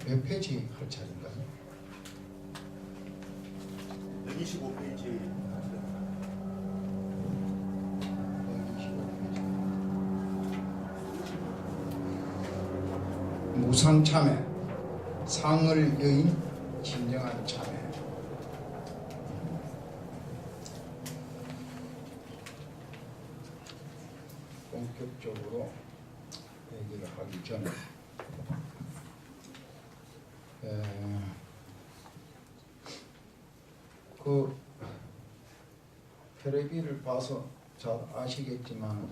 몇 페이지 할 차례인가요? 125페이지. 125페이지. 무상참회, 상을 여인 진정한 참회. 본격적으로 얘기를 하기 전에 그 텔레비를 봐서 잘 아시겠지만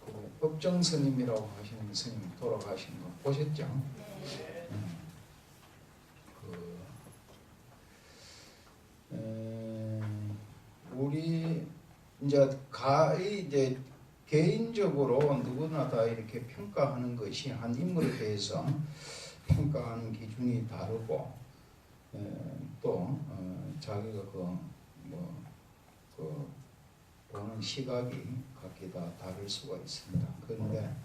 그 법정 스님이라고 하시는 스님 돌아가신 거 보셨죠? 네. 우리 이제 개인적으로 누구나 다 이렇게 평가하는 것이 한 인물에 대해서 평가하는 기준이 다르고 또 자기가 그 보는 시각이 각기 다 다를 수가 있습니다. 그런데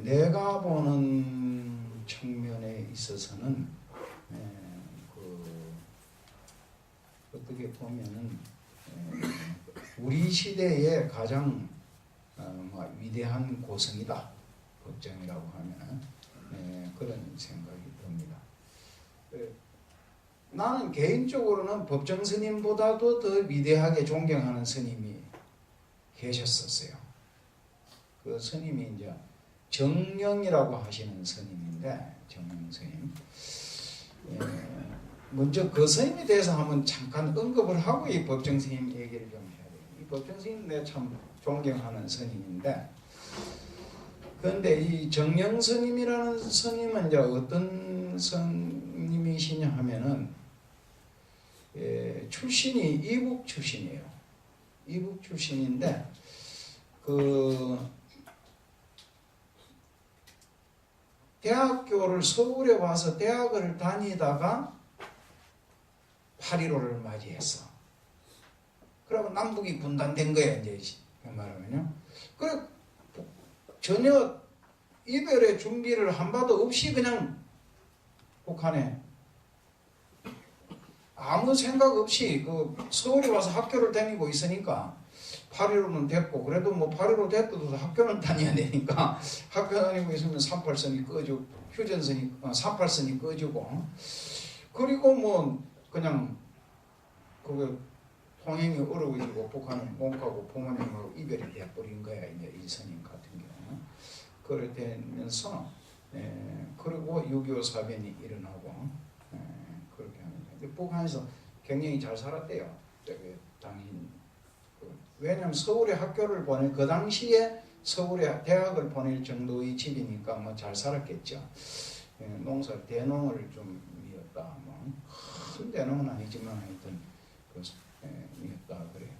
내가 보는 측면에 있어서는 어떻게 보면은 우리 시대의 가장 위대한 고성이다. 법정이라고 하면은 그런 생각이 듭니다. 나는 개인적으로는 법정 스님보다도 더 위대하게 존경하는 스님이 계셨었어요. 그 스님이 이제 정령이라고 하시는 스님인데, 정령 스님. 먼저 그 스님에 대해서 한번 잠깐 언급을 하고 이 법정 스님 얘기를 좀 해야 돼요. 이 법정 스님 내가 참 존경하는 스님인데, 그런데 이 정령 스님이라는 스님은 이제 어떤 스님이시냐 하면은 출신이 이북 출신이에요. 이북 출신인데 대학교를 서울에 와서 대학을 다니다가 8.15를 맞이했어. 그러고 남북이 분단된 거예요, 이제 말하면요. 그래 전혀 이별의 준비를 한 바도 없이 그냥 북한에 아무 생각 없이 서울에 와서 학교를 다니고 있으니까 8.15는 됐고, 그래도 8.15 됐어도 학교는 다녀야 되니까 학교 다니고 있으면 38선이 꺼지고 휴전선이 38선이 꺼지고, 그리고 그냥 통행이 어려워지고 북한을 못 가고 부모님하고 이별이 되어버린 거야, 이제 이 스님 같은 경우는. 그렇게 되면서 그리고 6.25 사변이 일어나고 그렇게 합니다. 근데 북한에서 굉장히 잘 살았대요. 왜냐하면 서울에 학교를 그 당시에 서울에 대학을 보낼 정도의 집이니까 잘 살았겠죠. 농사 대농을 좀 미었다. 큰 대농은 아니지만 하여튼 미었다 그래요.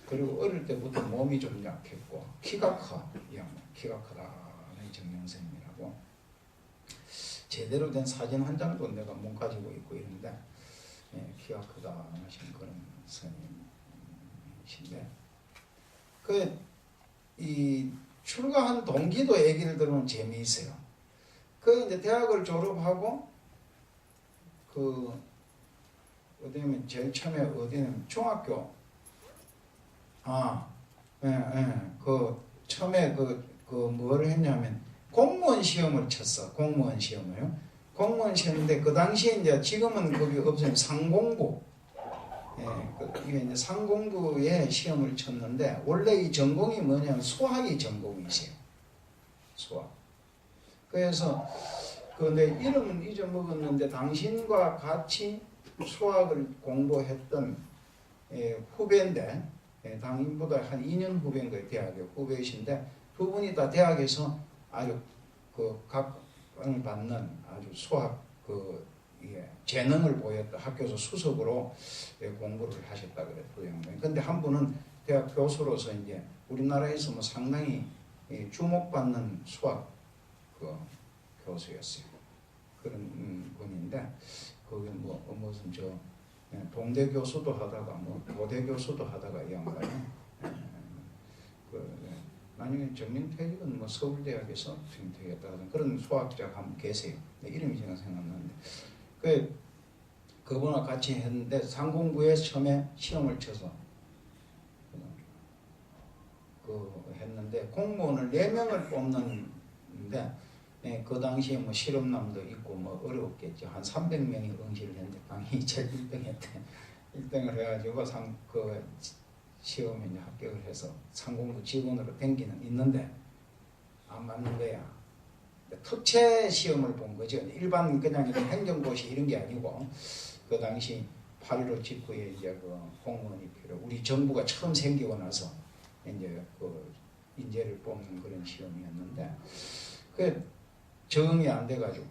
그리고 어릴 때부터 몸이 좀 약했고 키가 커. 키가 크다는 정령스님이라고. 제대로 된 사진 한 장도 내가 못 가지고 있고 이런데 키가 크다 하신 그런 스님이신데, 이 출가한 동기도 얘기를 들으면 재미있어요. 이제 대학을 졸업하고 어디냐면 제일 처음에 어디냐면 중학교 처음에 뭘 했냐면 공무원 시험을 쳤어. 공무원 시험을요. 공무원 시험인데 그 당시에 이제 지금은 거기 없어요. 상공부. 이게 이제 상공부에 시험을 쳤는데, 원래 이 전공이 뭐냐면 수학이 전공이세요. 수학. 그래서 내 이름은 잊어먹었는데 당신과 같이 수학을 공부했던 후배인데, 당신보다 한 2년 후배인 거예요. 대학의 후배이신데 두 분이 다 대학에서 아주 각을 받는 아주 수학 재능을 보였다. 학교에서 수석으로 공부를 하셨다 그래, 두 양반이. 근데 한 분은 대학 교수로서 이제 우리나라에서 상당히 주목받는 수학 교수였어요. 그런 분인데, 거기 무슨 동대 교수도 하다가 고대 교수도 하다가 이 양반이 아니 정민택은 뭐 서울대학에서 정민택이었다 그런 수학자가 한 분 계세요. 이름이 제가 생각나는데 그분과 같이 했는데 상공부에 처음에 시험을 쳐서 했는데 공무원을 4명을 뽑는데 그 당시에 뭐 실업남도 있고 뭐 어려웠겠죠. 한 300명이 응시를 했는데 당연히 제일 1등했대. 1등을 해가지고 시험에 이제 합격을 해서 상공부 직원으로 댕기는 있는데 안 맞는 거야. 특채 시험을 본 거죠. 일반 그냥 이런 행정고시 이런 게 아니고 그 당시 8.15 직후에 이제 그 공무원이 우리 정부가 처음 생기고 나서 이제 그 인재를 뽑는 그런 시험이었는데 적응이 안 돼가지고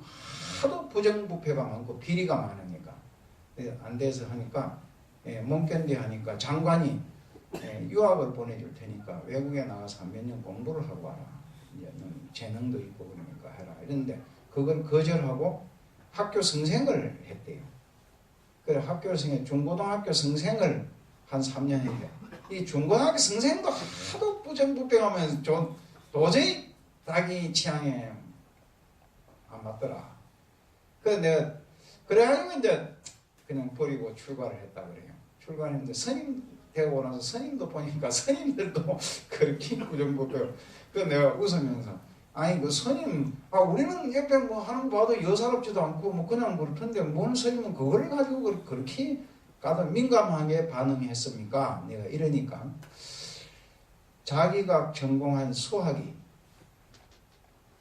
하도 부정부패가 많고 비리가 많으니까 안 돼서 하니까 몸견디 하니까 장관이 유학을 보내줄 테니까 외국에 나가서 몇 년 공부를 하고 와라. 이제 재능도 있고 그러니까 해라. 이런데 그걸 거절하고 학교 승생을 했대요. 그래 학교 중고등학교 승생을 한 3년 했대. 이 중고등학교 승생도 하도 부정부패하면서 도저히 자기 취향에 안 맞더라. 그래가지고 이제 그냥 버리고 출가를 했다 그래요. 출가했는데 스님 되고 나서 스님도 보니까 스님들도 그렇게 부정부패. 내가 웃으면서 아니 그 스님 우리는 옆에 뭐 하는 거 봐도 여사롭지도 않고 뭐 그냥 그렇던데 뭔 스님은 그걸 가지고 그렇게 가도 민감하게 반응했습니까? 내가 이러니까 자기가 전공한 수학이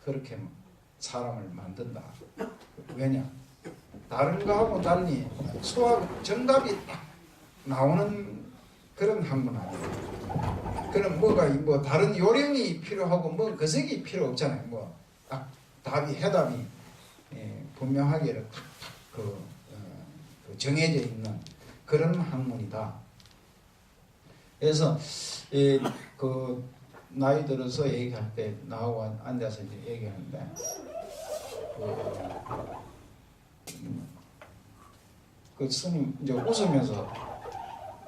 그렇게 사람을 만든다. 왜냐? 다른 거하고 달리 수학 정답이 딱 나오는 그런 학문 아니에요. 그럼 뭐 다른 요령이 필요하고 뭐 거색이 필요 없잖아요. 뭐 딱 해답이 분명하게 정해져 있는 그런 학문이다. 그래서 그 나이 들어서 얘기할 때 나하고 앉아서 이제 얘기하는데 그 스님 이제 웃으면서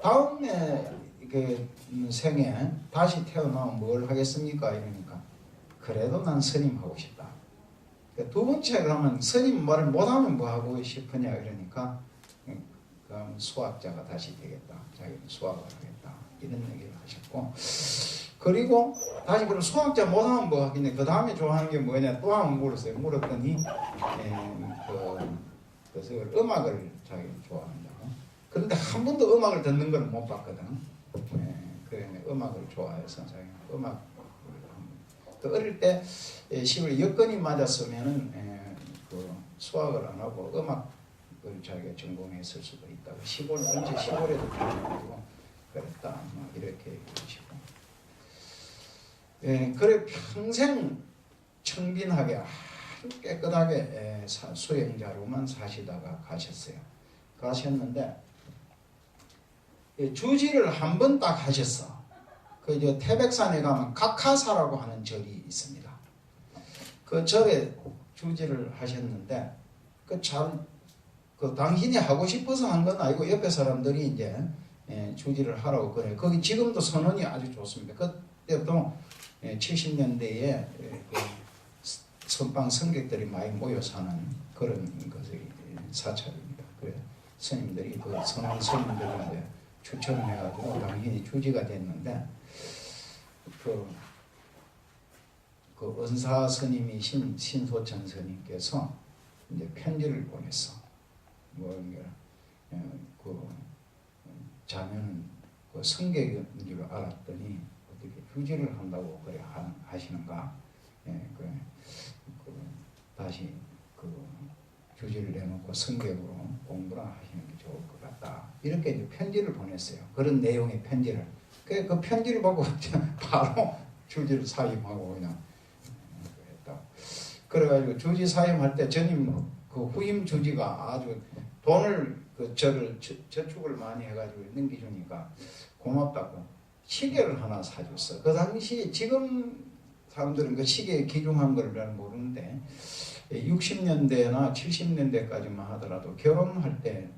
다음에 그 생에 다시 태어나면 뭘 하겠습니까? 이러니까 그래도 난 스님 하고 싶다. 두 번째 그러면 스님 말을 못하면 뭐 하고 싶으냐 이러니까 그럼 수학자가 다시 되겠다. 자기는 수학을 하겠다. 이런 얘기를 하셨고 그리고 다시 그럼 수학자 못하면 뭐 하겠냐. 그 다음에 좋아하는 게 뭐냐 또 한번 물었어요. 물었더니 그래서 음악을 자기는 좋아한다고. 그런데 한 번도 음악을 듣는 걸 못 봤거든. 그래 음악을 좋아해서 자기는 음악을 어릴 때 시골 여건이 맞았으면은 그 수학을 안 하고 음악을 자기가 전공했을 수도 있다고. 언제 시골에도 가고 그랬다. 뭐 이렇게 얘기하시고. 그래 평생 청빈하게 아주 깨끗하게 수행자로만 사시다가 가셨는데 주지를 한 번 딱 하셨어. 그 태백산에 가면 각하사라고 하는 절이 있습니다. 그 절에 주지를 하셨는데 그 당신이 하고 싶어서 한 건 아니고 옆에 사람들이 이제 주지를 하라고 그래. 거기 지금도 선원이 아주 좋습니다. 그때도 70년대에 선방 성객들이 많이 모여 사는 그런 것이 사찰입니다. 그래 스님들이 그 선원 스님들이 이제 추천을 해가지고 당신이 주지가 됐는데 그 은사 스님이신 신소천 스님께서 이제 편지를 보냈어. 자면은 그 성객인 줄 알았더니 어떻게 주지를 한다고 그래 하시는가? 다시 주지를 내놓고 성격으로 공부를 하시는 게 좋을 것 같다. 이렇게 이제 편지를 보냈어요. 그런 내용의 편지를. 그 편지를 보고 바로 주지를 사임하고 그냥 했다. 그래가지고 주지 사임할 때 전임 그 후임 주지가 아주 돈을 저축을 많이 해가지고 넘기주니까 고맙다고 시계를 하나 사줬어. 그 당시 지금 사람들은 그 시계에 기중한 걸 잘 모르는데 60년대나 70년대까지만 하더라도 결혼할 때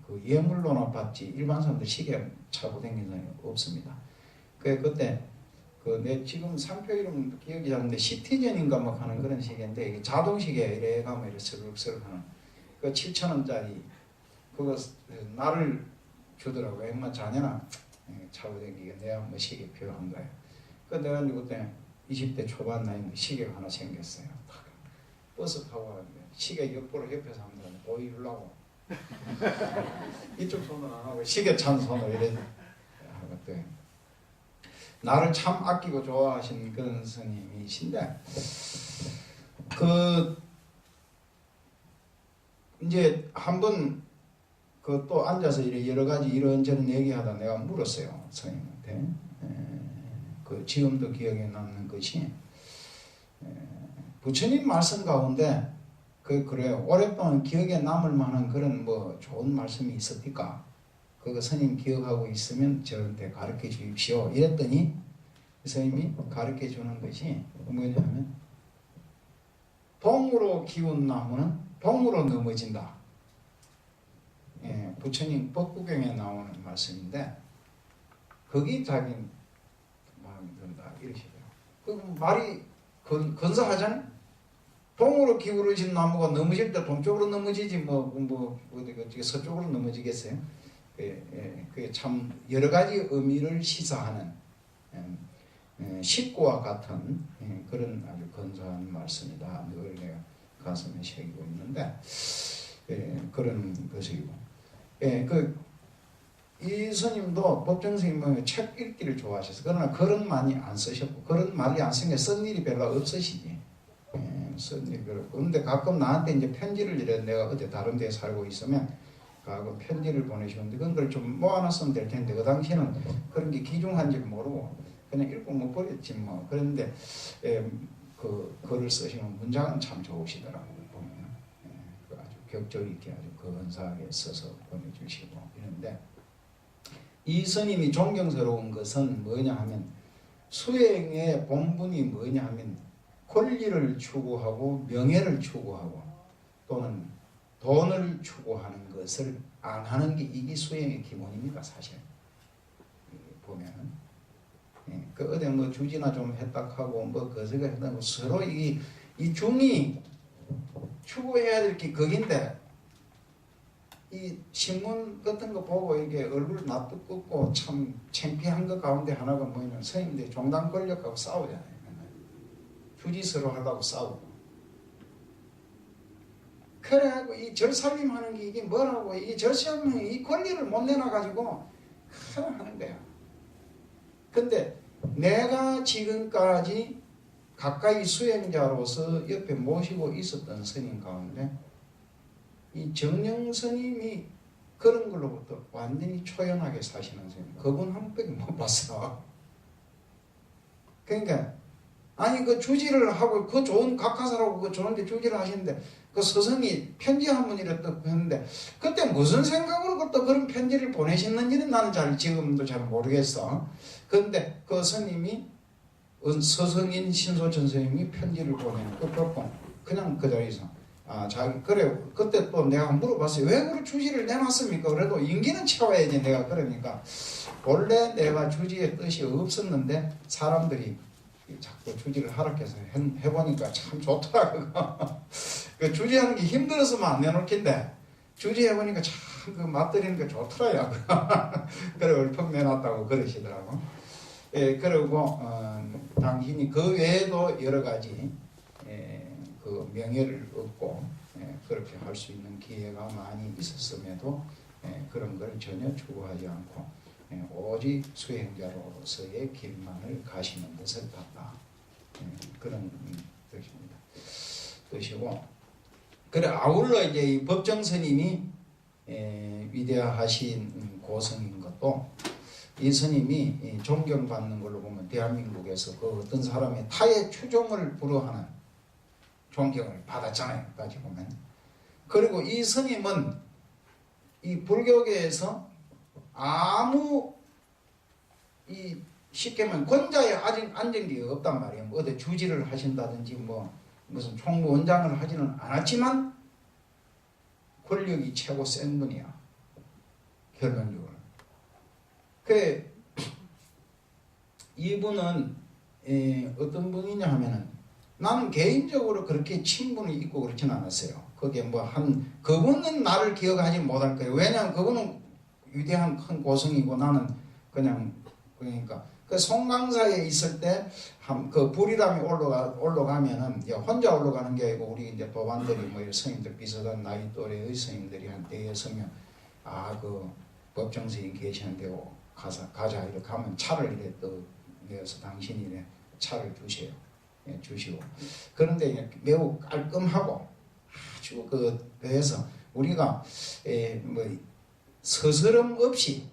그 예물로나 받지 일반 사람들 시계 차고 다니는 사람이 없습니다. 그때 그 내 지금 상표 이름 기억이 잘 안 나는데 시티즌인가 뭐 하는 그런 시계인데 이게 자동시계 이래 가면 이렇게 스르륵스르륵 하는 그 7,000원짜리 그거 나를 주더라고. 엄마 자녀나 차고 다니기 내가 뭐 시계 필요한 거야. 그 내가 그때 20대 초반 나이인데 시계가 하나 생겼어요. 버스 타고 가는데 시계 옆으로 옆에서 한번 보이려고 이쪽 손을 안 하고 시계 찬 손을 이래 하거든. 나를 참 아끼고 좋아하신 그런 스님이신데 그 이제 한번 그 또 앉아서 이래 여러 가지 이런저런 얘기하다 내가 물었어요 스님한테. 그 지금도 기억에 남는 것이 부처님 말씀 가운데 그래요. 오랫동안 기억에 남을 만한 그런 뭐 좋은 말씀이 있었을까? 그거 스님 기억하고 있으면 저한테 가르쳐 주십시오. 이랬더니 스님이 가르쳐 주는 것이 뭐냐면 동으로 기운 나무는 동으로 넘어진다. 예, 부처님 법구경에 나오는 말씀인데 거기 자기 마음에 든다 이러시더라고요. 그 말이 근사하잖아요. 동으로 기울어진 나무가 넘어질 때 동쪽으로 넘어지지 어디 서쪽으로 넘어지겠어요? 그게 참 여러 가지 의미를 시사하는 식구와 같은 그런 아주 근사한 말씀이다. 늘 내가 가슴에 새기고 있는데 그런 것이고 이 스님도 법정스님은 책 읽기를 좋아하셔서 그러나 글은 많이 안 쓰셨고 글은 많이 안 쓰니까 쓴 일이 별로 없으시지. 쓴 일이 별로 없고 근데 가끔 나한테 이제 편지를 이래 내가 어디 다른 데 살고 있으면 가끔 편지를 보내시는데 그런 걸 좀 모아놨으면 될 텐데 그 당시에는 그런 게 귀중한지 모르고 그냥 읽고 못 버렸지 뭐. 그런데 그 글을 쓰시는 문장은 참 좋으시더라고요. 보면 아주 격조 있게 아주 근사하게 써서 보내주시고 이런데 이 스님이 존경스러운 것은 뭐냐 하면 수행의 본분이 뭐냐 하면 권리를 추구하고 명예를 추구하고 또는 돈을 추구하는 것을 안 하는 게 이게 수행의 기본입니다. 사실 보면은 그 어디 뭐 주지나 좀 했다하고 뭐 거저가 했다고 서로 이 중이 추구해야 될 게 거긴데 이 신문 같은 거 보고 이게 얼굴 납득 긋고 참 창피한 것 가운데 하나가 뭐냐면 스님들 종단 권력하고 싸우잖아요. 주지 서로 하려고 싸우고 그래가지고 이 절살림 하는 게 이게 뭐라고 이 절살림 이 권리를 못 내놔가지고 하는 거야. 근데 내가 지금까지 가까이 수행자로서 옆에 모시고 있었던 스님 가운데 이 정령 스님이 그런 걸로부터 완전히 초연하게 사시는 스님 그분 한 번밖에 못 봤어. 그러니까 아니 그 주지를 하고 그 좋은 각하사라고 그 좋은데 주지를 하시는데 그 스승이 편지 한 번이라도 했는데 그때 무슨 생각으로 또 그런 편지를 보내셨는지는 나는 지금도 잘 모르겠어. 그런데 그 스님이 서성인 신소천 스님이 편지를 보내는 그 받고 그냥 그 자리에서 자기 그래 그때 또 내가 물어봤어요. 왜 그런 주지를 내놨습니까? 그래도 임기는 채워야지 내가 그러니까 원래 내가 주지의 뜻이 없었는데 사람들이 자꾸 주지를 하락해서 해보니까 참 좋더라고요. 그 주지하는 게 힘들어서만 안 내놓을 텐데 주지해보니까 참 그 맛들이는 게 좋더라고요. 그래 얼평 내놨다고 그러시더라고. 그리고 당신이 그 외에도 여러 가지 그 명예를 얻고 그렇게 할 수 있는 기회가 많이 있었음에도 그런 걸 전혀 추구하지 않고 오직 수행자로서의 길만을 가시는 것을 봤다. 그런 뜻이고 그래 아울러 이제 이 법정스님이 위대하신 고성인 것도 이 스님이 존경받는 걸로 보면 대한민국에서 그 어떤 사람의 타의 추종을 불허하는 존경을 받았잖아요. 까지 보면. 그리고 이 스님은 이 불교계에서 아무 이 쉽게 말하면 권자에 앉은 게 없단 말이에요. 뭐 어디 주지를 하신다든지 뭐 무슨 총무원장을 하지는 않았지만 권력이 최고 센 분이야. 결론적으로. 이분은 어떤 분이냐 하면은 나는 개인적으로 그렇게 친분이 있고 그렇진 않았어요. 그게 그분은 나를 기억하지 못할 거예요. 왜냐하면 그분은 위대한 큰 고성이고 나는 그러니까 그 송강사에 있을 때 그 불이람이 올라가면은 혼자 올라가는 게 아니고 우리 이제 도반들이 뭐 스님들 비슷한 나이 또래의 스님들이 한 대여섯 명 그 법정스님 계시는데 가자 이렇게 하면 차를 이래 또 내어서 당신이 이래 차를 주세요. 주시고 그런데 매우 깔끔하고 아주 그래서 우리가 뭐 서스럼 없이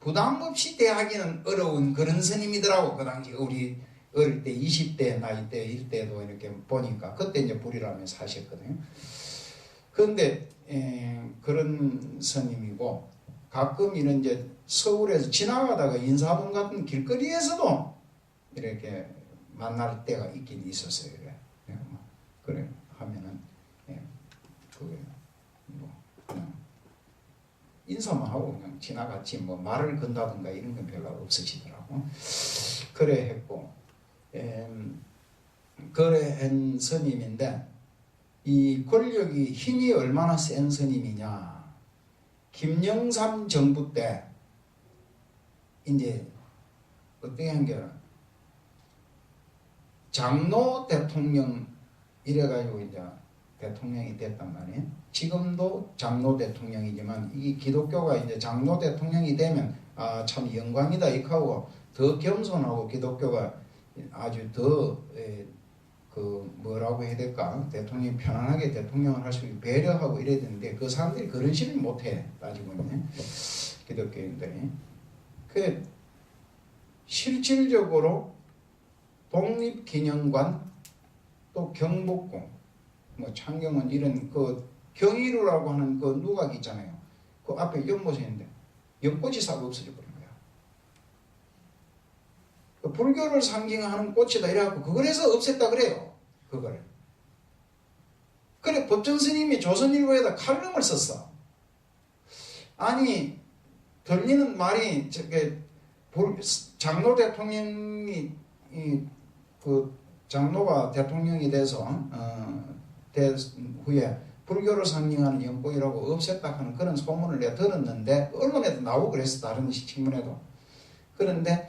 부담 없이 대하기는 어려운 그런 스님이더라고. 그 당시 우리 어릴 때 20대 나이 때 이때도 이렇게 보니까 그때 이제 불이라며 사셨거든요. 그런데 그런 스님이고 가끔 이런 이제 서울에서 지나가다가 인사동 같은 길거리에서도 이렇게 만날 때가 있긴 있었어요. 그래 하면은 그게 뭐 그냥 인사만 하고 그냥 지나갔지 뭐 말을 건다든가 이런 건 별로 없으시더라고. 그래 했고 그래 한 스님인데 이 권력이 힘이 얼마나 센 스님이냐. 김영삼 정부 때 이제 어떻게 한 게 장로 대통령 이래가지고 이제 대통령이 됐단 말이에요. 지금도 장로 대통령이지만 이 기독교가 이제 장로 대통령이 되면 참 영광이다 이하고 더 겸손하고 기독교가 아주 더 뭐라고 해야 될까 대통령이 편안하게 대통령을 할 수 있게 배려하고 이래야 되는데 그 사람들이 그런 식을 못해 따지고는 기독교인들이 그 실질적으로 독립기념관 또 경복궁 뭐 창경은 이런 그 경이루라고 하는 그 누각 있잖아요. 그 앞에 연못이 있는데 연꽃이 싹 없어져 버린 거야. 그 불교를 상징하는 꽃이다 이래갖고 그걸 해서 없앴다 그래요. 그걸. 그래 법정스님이 조선일보에다 칼럼을 썼어. 아니 들리는 말이 장로 대통령이 그 장로가 대통령이 돼서 후에 불교를 상징하는 연꽃이라고 없앴다 하는 그런 소문을 내가 들었는데 언론에도 나오고 그랬어. 다른 신문에도. 그런데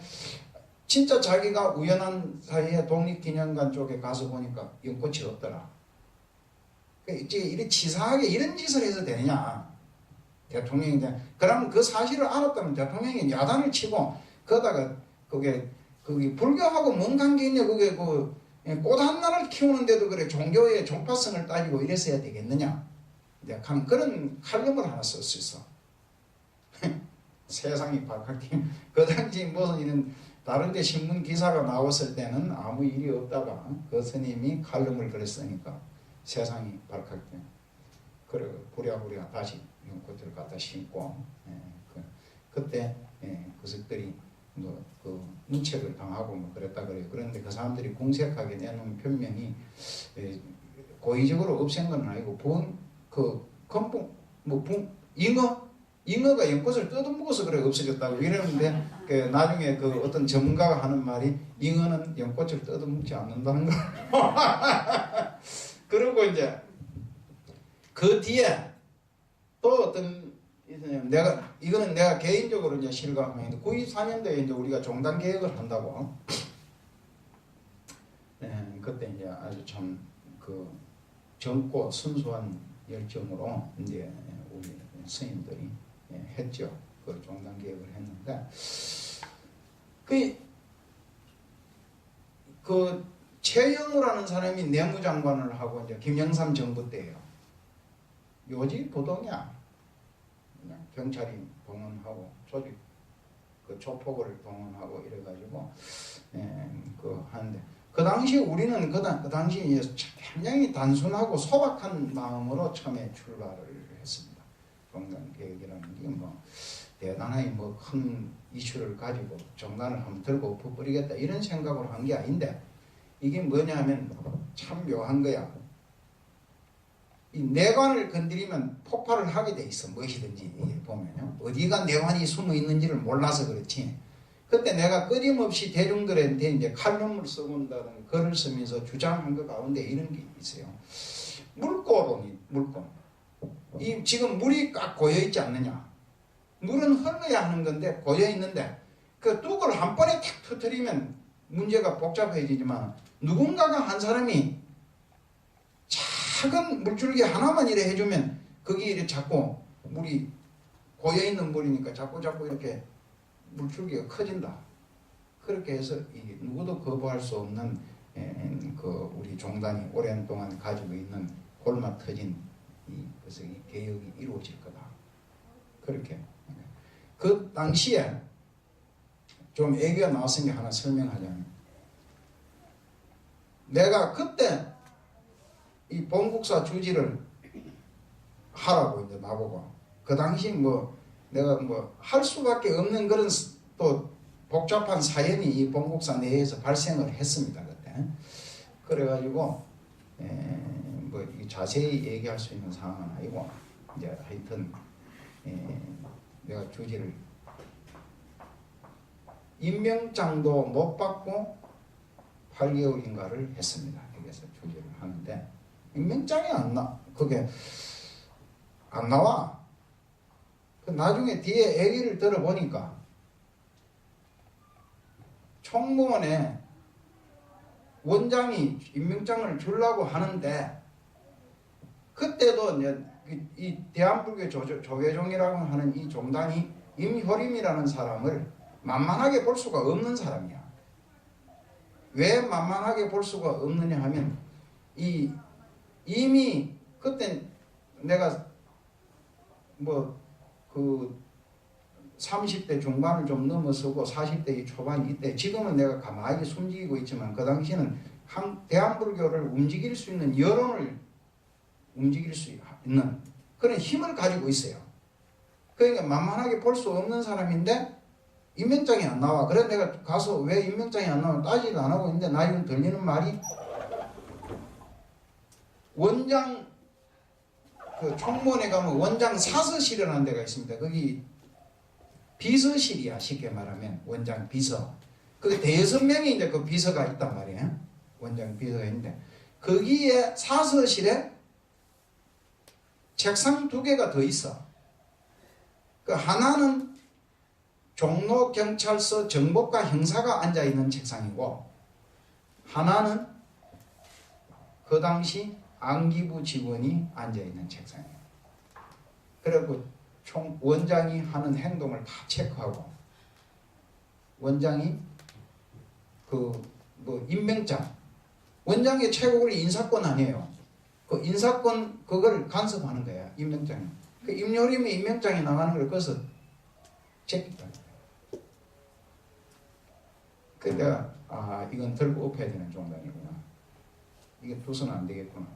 진짜 자기가 우연한 사이에 독립기념관 쪽에 가서 보니까 연꽃이 없더라. 이제 이렇게 치사하게 이런 짓을 해서 되느냐. 대통령이 그러면 그 사실을 알았다면 대통령이 야단을 치고 거다가 그게 불교하고 뭔 관계 있냐. 그게 꽃 하나를 키우는데도 그래 종교의 종파성을 따지고 이랬어야 되겠느냐. 약간 그런 칼럼을 하나 썼어. 세상이 발칵팅. 그 당시 무슨 이런 다른 데 신문 기사가 나왔을 때는 아무 일이 없다가 그 스님이 칼럼을 그랬으니까 세상이 발칵팅. 그래 부랴부랴 다시 연꽃을 갖다 심고 그때 그것들이 그 문책을 당하고 뭐 그랬다 그래요. 그런데 그 사람들이 공색하게 내놓은 변명이 고의적으로 없앤 건 아니고 잉어가 연꽃을 뜯어먹어서 그래 없어졌다고 이러는데 나중에 그 어떤 전문가가 하는 말이 잉어는 연꽃을 뜯어먹지 않는다는 거. 그리고 이제 그 뒤에 또 어떤 이거는 내가 개인적으로 이제 실감했는데 94년도에 이제 우리가 종단 개혁을 한다고. 그때 이제 아주 참 젊고 순수한 열정으로 이제 우리 스님들이 했죠. 그 종단 개혁을 했는데 그 최영우라는 사람이 내무장관을 하고 이제 김영삼 정부 때예요. 요지 부동이야. 그냥 경찰이 동원하고 조직 그 조폭을 동원하고 이래가지고 하는데 그 당시 우리는 그 당시 굉장히 단순하고 소박한 마음으로 처음에 출발을 했습니다. 종단 개혁이라는 게 뭐 대단하게 뭐 큰 이슈를 가지고 종단을 한번 들고 부풀리겠다 이런 생각으로 한 게 아닌데 이게 뭐냐면 참 묘한 거야. 이 내관을 건드리면 폭발을 하게 돼 있어. 무엇이든지 보면요. 어디가 내관이 숨어 있는지를 몰라서 그렇지. 그때 내가 끊임없이 대중들한테 이제 칼럼을 써본다는 글을 쓰면서 주장한 것 가운데 이런 게 있어요. 물고론이, 물고. 이 지금 물이 꽉 고여 있지 않느냐. 물은 흘러야 하는 건데 고여 있는데 그 뚝을 한 번에 탁 터뜨리면 문제가 복잡해지지만 누군가가 한 사람이 작은 물줄기 하나만 이래 해주면 거기 이렇게 자꾸 물이 고여 있는 물이니까 자꾸 이렇게 물줄기가 커진다. 그렇게 해서 이 누구도 거부할 수 없는 그 우리 종단이 오랜 동안 가지고 있는 골마 터진 그래서 이 개혁이 이루어질 거다. 그렇게 그 당시에 좀 얘기가 나왔으니까 하나 설명하자면 내가 그때 이 본국사 주지를 하라고 이제 나보고 그 당시 뭐 내가 뭐 할 수밖에 없는 그런 또 복잡한 사연이 이 본국사 내에서 발생을 했습니다. 그때 그래가지고 뭐 자세히 얘기할 수 있는 상황은 아니고 이제 하여튼 내가 주지를 임명장도 못 받고 8개월인가를 했습니다. 여기서 주지를 하는데 임명장이 그게 안 나와. 나중에 뒤에 얘기를 들어보니까 총무원에 원장이 임명장을 주려고 하는데 그때도 이 대한불교 조계종이라고 하는 이 종단이 임효림이라는 사람을 만만하게 볼 수가 없는 사람이야. 왜 만만하게 볼 수가 없느냐 하면 이미 그때 내가 뭐 그 30대 중반을 좀 넘어서고 40대 초반 이때 지금은 내가 가만히 숨지고 있지만 그 당시에는 대한불교를 움직일 수 있는 여론을 움직일 수 있는 그런 힘을 가지고 있어요. 그러니까 만만하게 볼 수 없는 사람인데 임명장이 안 나와. 그래서 내가 가서 왜 임명장이 안 나와 따지도 안 하고 있는데 나중에 들리는 말이 원장 그 총무원에 가면 원장 사서실이라는 데가 있습니다. 거기 비서실이야. 쉽게 말하면 원장 비서. 그 대여섯 명이 이제 그 비서가 있단 말이에요. 원장 비서가 있는데 거기에 사서실에 책상 2개가 더 있어. 그 하나는 종로 경찰서 정보과 형사가 앉아 있는 책상이고 하나는 그 당시 안기부 직원이 앉아있는 책상이에요. 그리고 원장이 하는 행동을 다 체크하고 원장이 뭐 임명장 원장의 최고권이 인사권 아니에요. 그 인사권 그걸 간섭하는 거야. 임명장이. 그 임요림의 임명장이 나가는 걸 거기서 제끼다. 그래서 내가 이건 들고 엎어야 되는 종단이구나. 이게 두서는 안 되겠구나.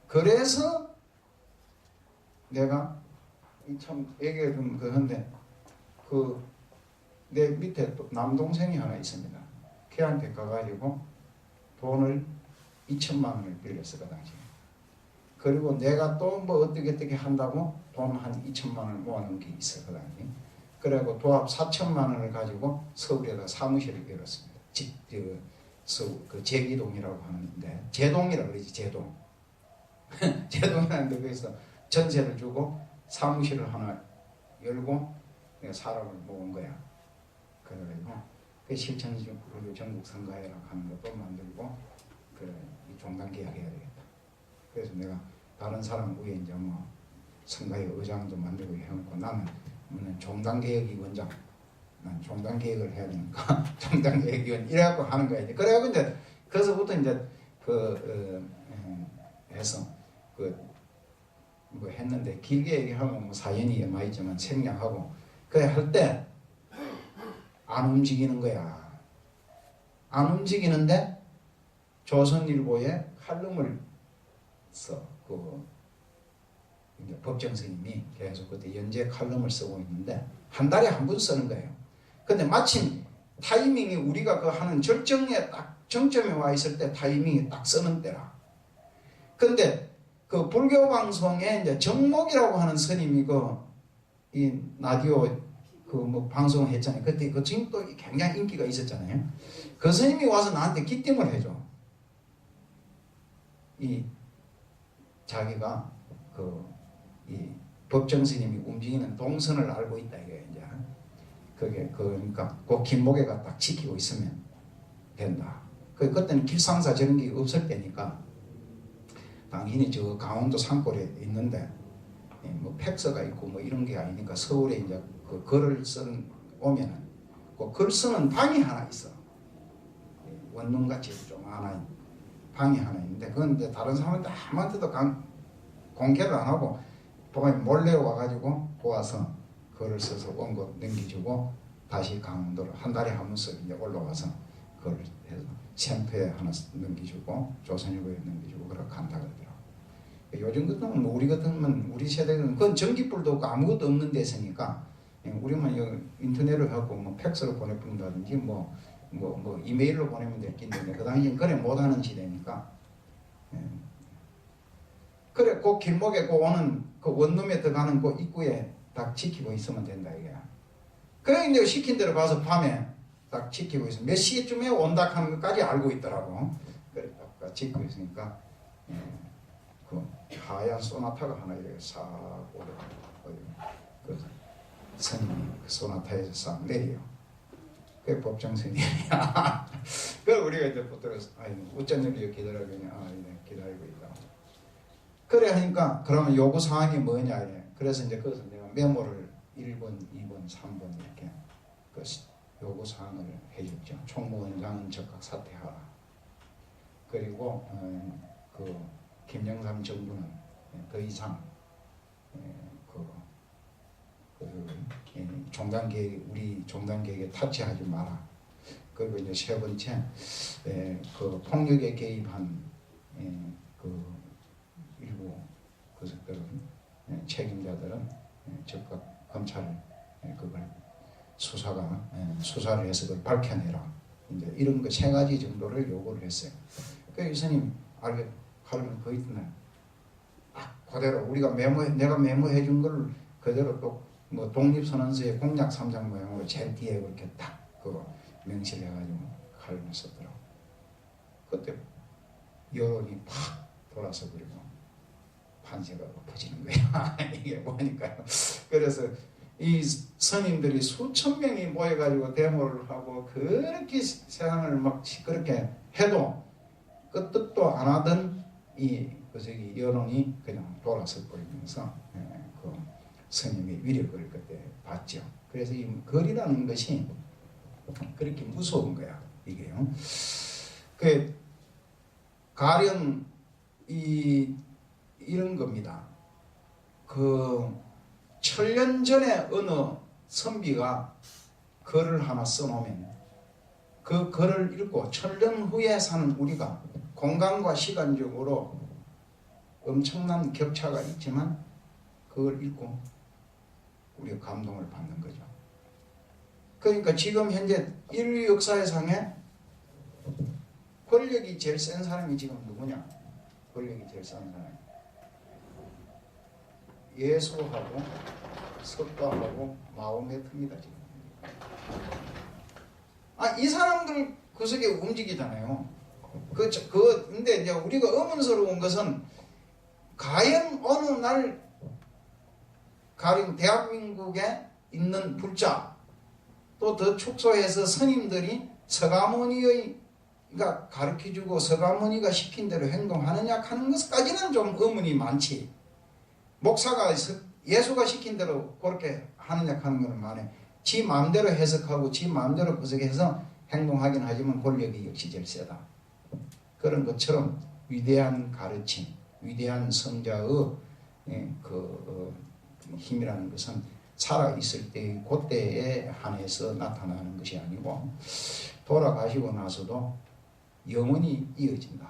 그래서 내가 참 얘기가 좀 그런데 내 밑에 또 남동생이 하나 있습니다. 걔한테 가가지고 돈을 2천만 원을 빌렸어 그 당시에. 그리고 내가 또 뭐 어떻게 한다고 돈 한 2천만 원을 모아놓은 게 있어 그 당시에. 그리고 도합 4천만 원을 가지고 서울에다 사무실을 열었습니다. 그 제기동이라고 하는데 제동이라고 그러지 제동. 제동이라는 데 거기서 전세를 주고 사무실을 하나 열고 내가 사람을 모은 거야. 그래가지고 그 실천적으로 전국 선거회라고 하는 것도 만들고 그래 이 종단 계약해야 되겠다. 그래서 내가 다른 사람 위에 이제 뭐 선거회 의장도 만들고 해놓고 나는 종단 계획이 원장. 난 종단 계획을 해야 되니까 종단 계획위원 이래갖고 하는 거야. 그래갖고 이제 그래서부터 이제 해서 뭐 했는데 길게 얘기하면 뭐 사연이 많이 있지만 생략하고 그래 할 때 안 움직이는 거야. 안 움직이는데 조선일보에 칼럼을 써. 이제 법정 스님이 계속 그때 연재 칼럼을 쓰고 있는데 한 달에 한 번 쓰는 거예요. 근데 마침 타이밍이 우리가 그 하는 절정에 딱 정점에 와 있을 때 타이밍이 딱 쓰는 때라. 근데 그 불교 방송에 이제 정목이라고 하는 스님이 이 라디오 그 뭐 방송했잖아요. 그때 그 스님도 굉장히 인기가 있었잖아요. 그 스님이 와서 나한테 기침을 해줘. 이 자기가 이 법정 스님이 움직이는 동선을 알고 있다 이게 이제 그게 그러니까 그 길목에가 딱 지키고 있으면 된다. 그때는 길상사 저런 게 없을 때니까 당신이 저 강원도 산골에 있는데 뭐 팩스가 있고 뭐 이런 게 아니니까 서울에 이제 그 글을 오면은 그 글 쓰는 방이 하나 있어. 원룸같이 좀 하나 방이 하나 있는데 그건 이제 다른 사람한테 아무한테도 공개를 안 하고 몰래 와가지고 보아서 글을 써서 원고 넘겨주고 다시 강원도로 한 달에 한 번씩 이제 올라와서 글을 해서 샘표에 하나 넘겨주고 조선일보에 넘겨주고 그렇게 한다 그러더라고. 요즘 같으면 우리 같으면 우리 세대는 그건 전기불도 없고 아무것도 없는 데서니까 우리만 인터넷을 하고 뭐 팩스로 보내본다든지 뭐 이메일로 보내면 될 텐데 그 당시엔 그래 못하는 시대니까 그래 그 길목에 그 오는 그 원룸에 들어가는 그 입구에 딱 지키고 있으면 된다 이게. 그래 이제 시킨 대로 가서 밤에 딱 지키고 있어. 몇 시쯤에 온다 하는 것까지 알고 있더라고. 그래 딱 지키고 있으니까 그 하얀 소나타가 하나 이렇게 싹 올라가고 그 스님이 그 소나타에서 싹 내려요. 그게 법정 스님이야. 그 우리가 이제 보통 어쩐 일이 기다리고 기다리고 있다. 그래 하니까 그러면 요구 사항이 뭐냐 이래. 그래서 이제 그것을 내가 메모를 1번, 2번, 3번 이렇게 그 요구 사항을 해줬죠. 총무원장은 즉각 사퇴하라. 그리고 그 김영삼 정부는 더 이상 종단 계획 우리 종단 계획에 타치하지 마라. 그리고 이제 세 번째 그 폭력에 개입한 그 일부 그들은 책임자들은 즉각 검찰 그걸 수사를 해서 그걸 밝혀내라. 이제 이런 거 세 가지 정도를 요구를 했어요. 그 이스님 알게 하려면 그 있던 날 그대로 우리가 내가 메모해 준 걸 그대로 또 뭐 독립선언서의 공약 3장 모양으로 제일 뒤에 그렇게 딱 그거 명시를 해가지고 칼을 썼더라고. 그때 여론이 팍 돌아서 그리고 판세가 엎어지는 거야. 이게 뭐니까요. 그래서 이 스님들이 수천 명이 모여가지고 데모를 하고 그렇게 세상을 막 시끄럽게 해도 그 뜻도 안 하던 이 여론이 그냥 돌아서 버리면서 그 스님의 위력을 그때 봤죠. 그래서 이 글이라는 것이 그렇게 무서운 거야 이게요. 그 가령 이런 겁니다. 그 천년 전에 어느 선비가 글을 하나 써놓으면 그 글을 읽고 천년 후에 사는 우리가 공간과 시간적으로 엄청난 격차가 있지만 그걸 읽고 우리가 감동을 받는 거죠. 그러니까 지금 현재 인류 역사상에 권력이 제일 센 사람이 지금 누구냐? 권력이 제일 센 사람이 예수하고 석가하고 마호메트입니다. 지금. 이 사람들 그 속에 움직이잖아요. 근데 이제 우리가 의문스러운 것은 과연 어느 날 가령 대한민국에 있는 불자 또 더 축소해서 스님들이 서가모니가 가르쳐주고 서가모니가 시킨 대로 행동하느냐 하는 것까지는 좀 의문이 많지. 목사가 예수가 시킨 대로 그렇게 하느냐 하는 것은 많아요. 지 마음대로 해석하고 지 마음대로 구석해서 행동하긴 하지만 권력이 역시 제일 세다. 그런 것처럼 위대한 가르침, 위대한 성자의 힘이라는 것은 살아있을 때 그때에 한해서 나타나는 것이 아니고 돌아가시고 나서도 영원히 이어진다.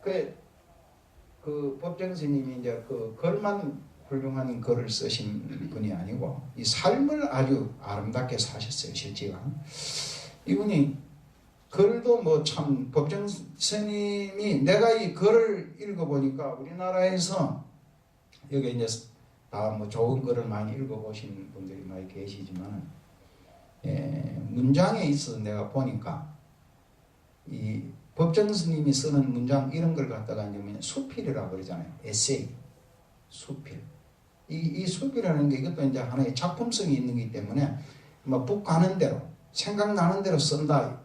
그 법정 스님이 이제 그 글만 훌륭한 글을 쓰신 분이 아니고 이 삶을 아주 아름답게 사셨어요. 실제가 이분이 글도 뭐 참 법정 스님이 내가 이 글을 읽어보니까 우리나라에서 여기 이제 다 뭐 좋은 글을 많이 읽어보신 분들이 많이 계시지만 문장에 있어서 내가 보니까 이 법정 스님이 쓰는 문장 이런 걸 갖다가 이제 뭐냐 수필이라고 그러잖아요. 에세이, 수필. 이 수필이라는 게 이것도 이제 하나의 작품성이 있는 거기 때문에 뭐 북 가는 대로 생각나는 대로 쓴다.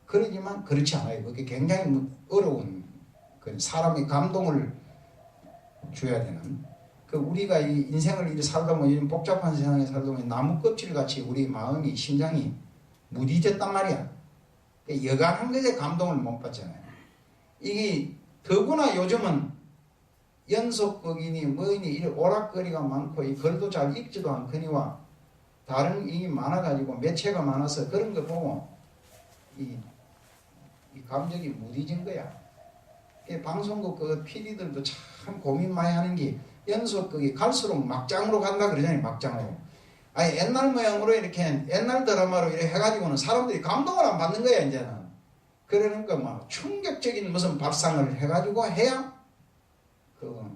그러지만 그렇지 않아요. 그게 굉장히 어려운 그 사람의 감동을 줘야 되는. 그 우리가 이 인생을 이렇게 살다 보면 이런 복잡한 세상에 살다 보면 나무 껍질 같이 우리 마음이 심장이 무디졌단 말이야. 여간한 것에 감동을 못 받잖아요. 이게 더구나 요즘은 연속극이니 뭐니 이 오락거리가 많고 이 글도 잘 읽지도 않거니와 다른 이 많아가지고 매체가 많아서 그런 거 보고 이 감정이 무디진 거야. 방송국 그 PD들도 참 고민 많이 하는 게 연속극이 갈수록 막장으로 간다 그러잖아요. 막장으로. 아니 옛날 모양으로 이렇게 옛날 드라마로 이렇게 해가지고는 사람들이 감동을 안 받는 거야 이제는. 그러니까 막 충격적인 무슨 밥상을 해가지고 해야 그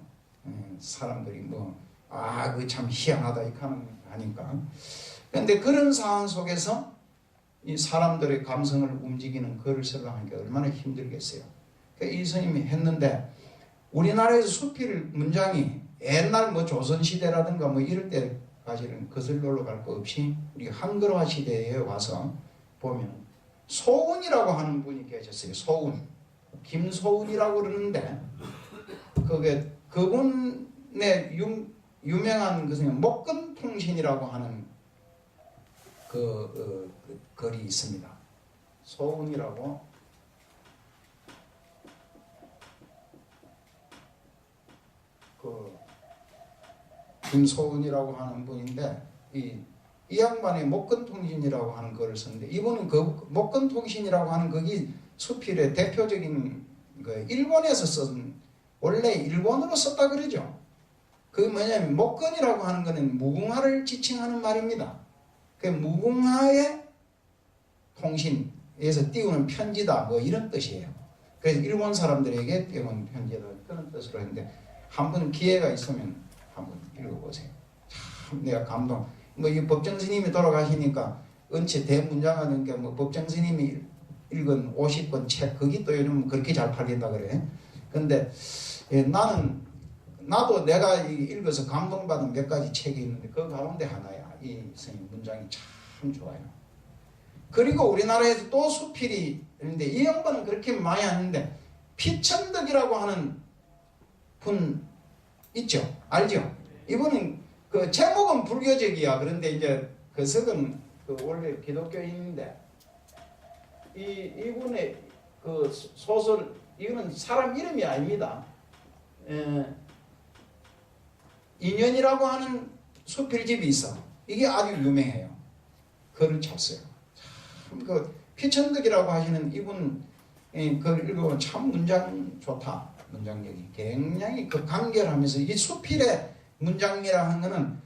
사람들이 뭐 그 참 희한하다 이렇게 하니까. 그런데 그런 상황 속에서 이 사람들의 감성을 움직이는 글을 쓰려고 하니까 얼마나 힘들겠어요. 이 스님이 했는데 우리나라에서 수필 문장이 옛날 뭐 조선시대라든가 뭐 이럴 때까지는 거슬러 올라갈 거 없이 우리 한글화 시대에 와서 보면 소운이라고 하는 분이 계셨어요. 소운. 김소운이라고 그러는데 그분의 유명한 것은 목건통신이라고 하는 그 글이 있습니다. 소운이라고 김소운이라고 하는 분인데 이 양반의 목건통신이라고 하는 글을 썼는데 이분은 그 목건통신이라고 하는 거기 수필의 대표적인 그 일본에서 쓴 원래 일본어로 썼다 그러죠. 그 뭐냐면 목건이라고 하는 거는 무궁화를 지칭하는 말입니다. 그 무궁화의 통신에서 띄우는 편지다 뭐 이런 뜻이에요. 그래서 일본 사람들에게 띄우는 편지다 그런 뜻으로 했는데 한번 기회가 있으면 한번 읽어보세요. 참 내가 감동. 뭐 이 법정 스님이 돌아가시니까 은채 대문장하는 게 뭐 법정 스님이 읽은 50권 책 그게 또 요즘 그렇게 잘 팔린다 그래. 근데 나도 내가 읽어서 감동받은 몇 가지 책이 있는데 그 가운데 하나야. 이 스님 문장이 참 좋아요. 그리고 우리나라에서 또 수필이 있는데 이 양반은 그렇게 많이 하는데 피천덕이라고 하는 분 있죠? 알죠? 이분은 그 제목은 불교적이야. 그런데 이제 그 석은 그 원래 기독교인인데 이분의 그 소설 이거는 사람 이름이 아닙니다. 인연이라고 하는 수필집이 있어. 이게 아주 유명해요. 글을 쳤어요. 참 그 피천덕이라고 하시는 이분 글을 읽어보면 참 문장 좋다. 문장력이 굉장히 그 간결하면서 이 수필의 문장이라 하는 거는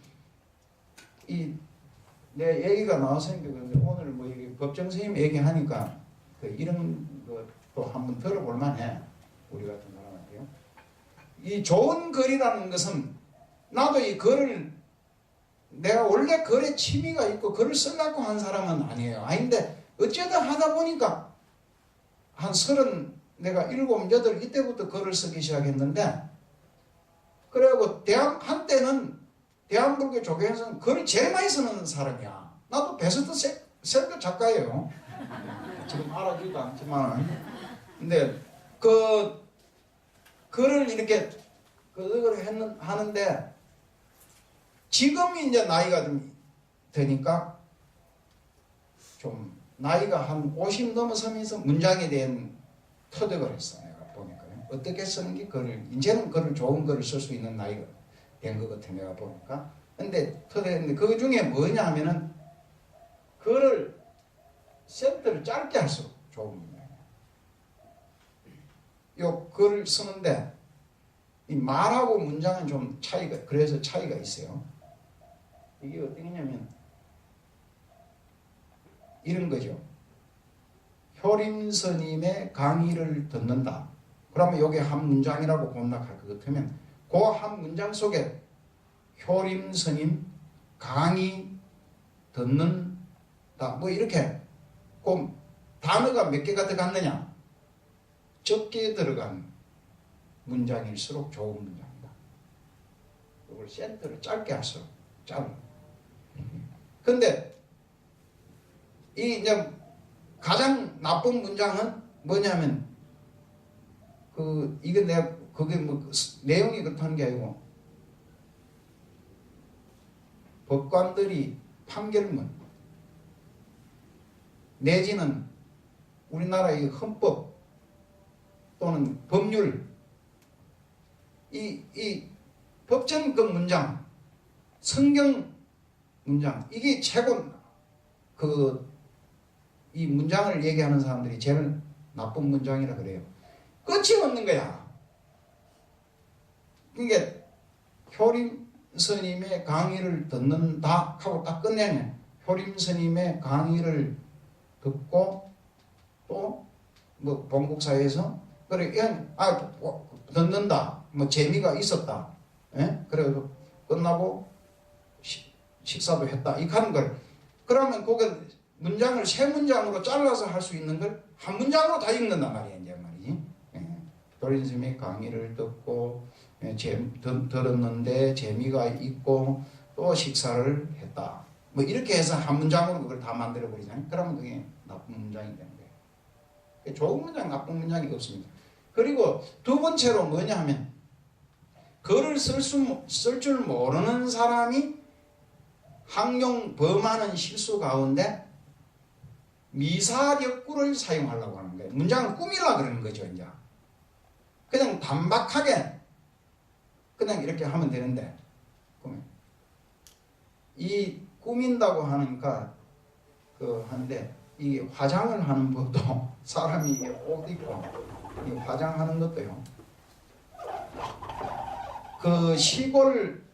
내 얘기가 나와서니까 오늘 뭐 법정 스님 얘기하니까 이런 것도 한번 들어볼 만해. 우리 같은 사람한테요. 이 좋은 글이라는 것은 나도 이 글을 내가 원래 글에 취미가 있고 글을 쓰려고 한 사람은 아니에요. 아닌데 어쩌다 하다 보니까 한 30 내가 7, 8 이때부터 글을 쓰기 시작했는데 그래고 한때는 대한불교 조계에서는 글을 제일 많이 쓰는 사람이야. 나도 베스트셀러 작가예요. 지금 알아주지도 않지만 근데 그 글을 이렇게 하는데 지금 이제 나이가 좀 드니까 좀 나이가 한 50 넘어서면서 문장에 대한 터득을 했어. 내가 보니까요. 어떻게 쓰는 게 글을 이제는 글을 좋은 글을 쓸 수 있는 나이가 된 것 같아. 내가 보니까. 근데 터득했는데 그 중에 뭐냐 하면은 글을 센터를 짧게 할수록 좋은 문장이야. 요 글을 쓰는데 이 말하고 문장은 좀 그래서 차이가 있어요. 이게 어떻게냐면 이런 거죠. 효림 스님의 강의를 듣는다. 그러면 이게 한 문장이라고 공략할 것 같으면 그 한 문장 속에 효림 스님 강의 듣는다. 뭐 이렇게 그 단어가 몇 개가 들어갔느냐? 적게 들어간 문장일수록 좋은 문장이다. 이걸 센터를 짧게 할수록 짧은. 근데 이 이제 가장 나쁜 문장은 뭐냐면 이게 내가 그게 뭐 내용이 그렇다는 게 아니고 법관들이 판결문 내지는 우리나라의 헌법 또는 법률 이 법전 그 문장 성경 문장 이게 최고 이 문장을 얘기하는 사람들이 제일 나쁜 문장이라 그래요. 끝이 없는 거야. 그러니까 효림 스님의 강의를 듣는다 하고 딱 끝내면 효림 스님의 강의를 듣고 또 뭐 본국사에서 그래 듣는다 뭐 재미가 있었다. 예? 그래도 끝나고 식사도 했다. 이 하는 걸 그러면 그게 문장을 세 문장으로 잘라서 할 수 있는 걸 한 문장으로 다 읽는단 말이야 이제 말이지. 효림 스님의 강의를 듣고 들었는데 재미가 있고 또 식사를 했다. 뭐 이렇게 해서 한 문장으로 그걸 다 만들어 버리잖아요. 그러면 그게 나쁜 문장이 되는 거예요. 좋은 문장, 나쁜 문장이 없습니다. 그리고 두 번째로 뭐냐 하면 글을 쓸 줄 모르는 사람이 항용 범하는 실수 가운데 미사역구를 사용하려고 하는 거예요. 문장을 꾸미려고 그러는 거죠. 이제 그냥 단박하게 그냥 이렇게 하면 되는데 이 꾸민다고 하니까 한데 이 화장을 하는 법도 사람이 옷 입고 이 화장하는 것도요. 그 시골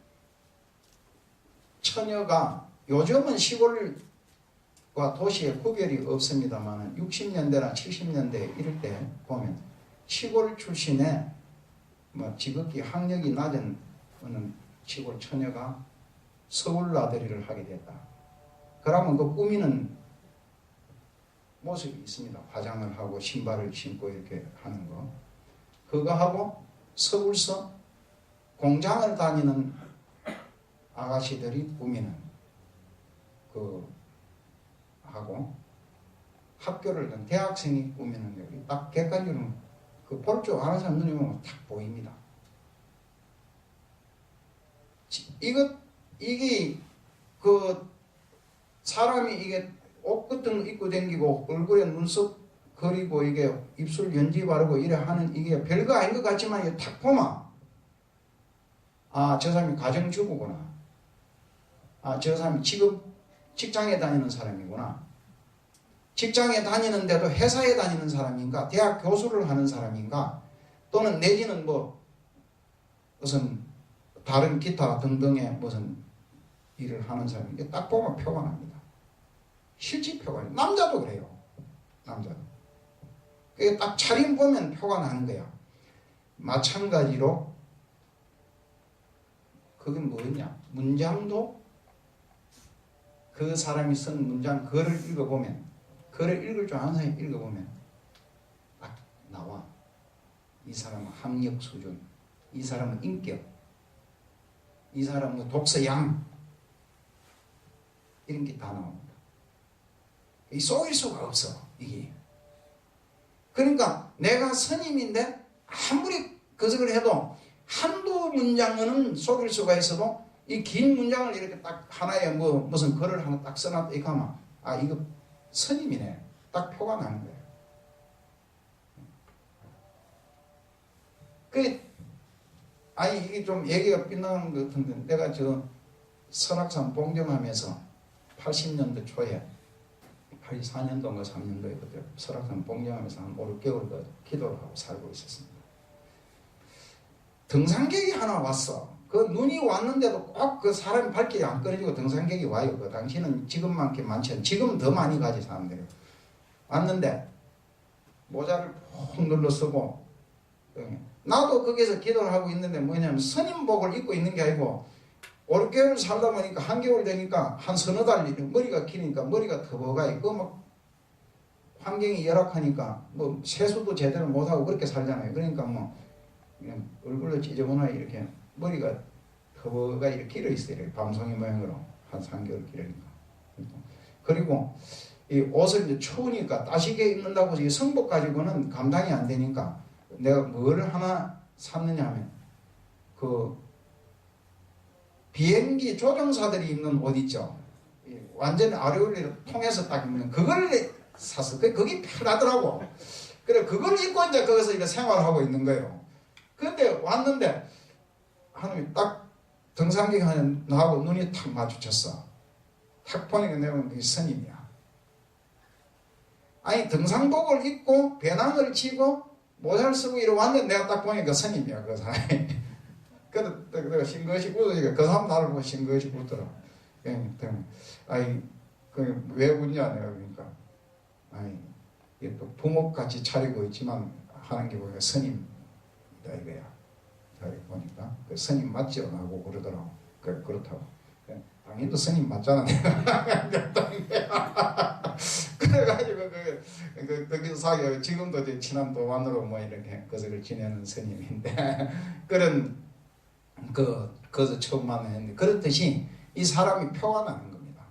처녀가 요즘은 시골과 도시의 구별이 없습니다만 60년대나 70년대 이럴 때 보면 시골 출신의 뭐 지극히 학력이 낮은 어느 시골 처녀가 서울 나들이를 하게 됐다. 그러면 그 꾸미는 모습이 있습니다. 화장을 하고 신발을 신고 이렇게 하는 거. 그거 하고 서울서 공장을 다니는 아가씨들이 꾸미는 하고 학교를 간 대학생이 꾸미는 게 딱 객관적으로 볼 줄 아는 사람 눈이 보면 딱 보입니다. 이게 사람이 이게 옷 같은 거 입고 다니고 얼굴에 눈썹 그리고 이게 입술 연지 바르고 이래 하는 이게 별거 아닌 것 같지만 이게 딱 보면 저 사람이 가정주부구나. 저 사람이 직장에 다니는 사람이구나. 직장에 다니는데도 회사에 다니는 사람인가, 대학 교수를 하는 사람인가, 또는 내지는 무슨 다른 기타 등등의 무슨 일을 하는 사람인가 딱 보면 표가 납니다. 실제 표가 납니다. 남자도 그래요. 남자도. 그게 딱 차림 보면 표가 나는 거야. 마찬가지로 그게 뭐냐? 문장도 그 사람이 쓴 문장 글을 읽어보면 글을 읽을 줄 아는 사람이 읽어보면 딱 나와. 이 사람은 학력 수준, 이 사람은 인격, 이 사람은 독서양 이런 게 다 나옵니다. 이 속일 수가 없어 이게. 그러니까 내가 스님인데 아무리 거짓을 해도 한두 문장은 속일 수가 있어도 이 긴 문장을 이렇게 딱 하나에 무슨 글을 하나 딱 써놨다 이렇게 하면 이거 스님이네 딱 표가 나는 거예요. 이게 좀 얘기가 빗나가는 것 같은데 내가 설악산 봉정하면서 80년대 초에 84년도인가 3년도에 그때 설악산 봉정하면서 한 5, 6개월 기도를 하고 살고 있었습니다. 등산객이 하나 왔어. 그 눈이 왔는데도 꼭 그 사람이 발길이 안 끊어지고 등산객이 와요. 그 당시는 지금만큼 많지 않죠. 지금은 더 많이 가지 사람들이. 왔는데 모자를 푹 눌러 쓰고 나도 거기서 기도를 하고 있는데 뭐냐면 스님복을 입고 있는 게 아니고 5, 6개월 살다 보니까 한겨울 되니까 한 서너 달 머리가 기니까 머리가 터버가 있고 막 환경이 열악하니까 뭐 세수도 제대로 못하고 그렇게 살잖아요. 그러니까 뭐 그냥 얼굴로 찢어보나 이렇게 머리가 터버가 이렇게 길어 있어요. 이렇게 밤송이 모양으로 한 3개월 길으니까. 그리고 이 옷을 이제 추우니까 따시게 입는다고 해서 이 성복 가지고는 감당이 안 되니까 내가 뭘 하나 샀느냐 하면 그 비행기 조종사들이 입는 옷 있죠. 완전히 아래올리를 통해서 딱 입는 그걸 샀어. 그게 편하더라고. 그래 그걸 입고 이제 거기서 이렇게 생활하고 있는 거예요. 근데 왔는데 하나님이 딱 등산객 하는 나하고 눈이 탁 마주쳤어. 탁 보니까 내가 그게 스님이야. 아니 등산복을 입고 배낭을 치고 모자를 쓰고 이러 왔는데 내가 딱 보니까 스님이야 그 사람이. 그래서 내가 싱긋이 웃으니까 그 사람 나를 보고 싱긋이 웃더라. 아니 왜 웃냐 내가 그러니까 아니 이게 또 부목같이 차리고 있지만 하는 게 보니까 스님이다 이거야. 잘 보니까 그 스님 맞죠? 하고 그러더라고. 그렇다고. 당연히 또 스님 맞잖아. 그래가지고 거기서 사귀어 지금도 이제 친한 도반으로 뭐 이렇게 그것을 지내는 스님인데 그런 그것을 처음 만났는데 그렇듯이 이 사람이 표가 나는 겁니다.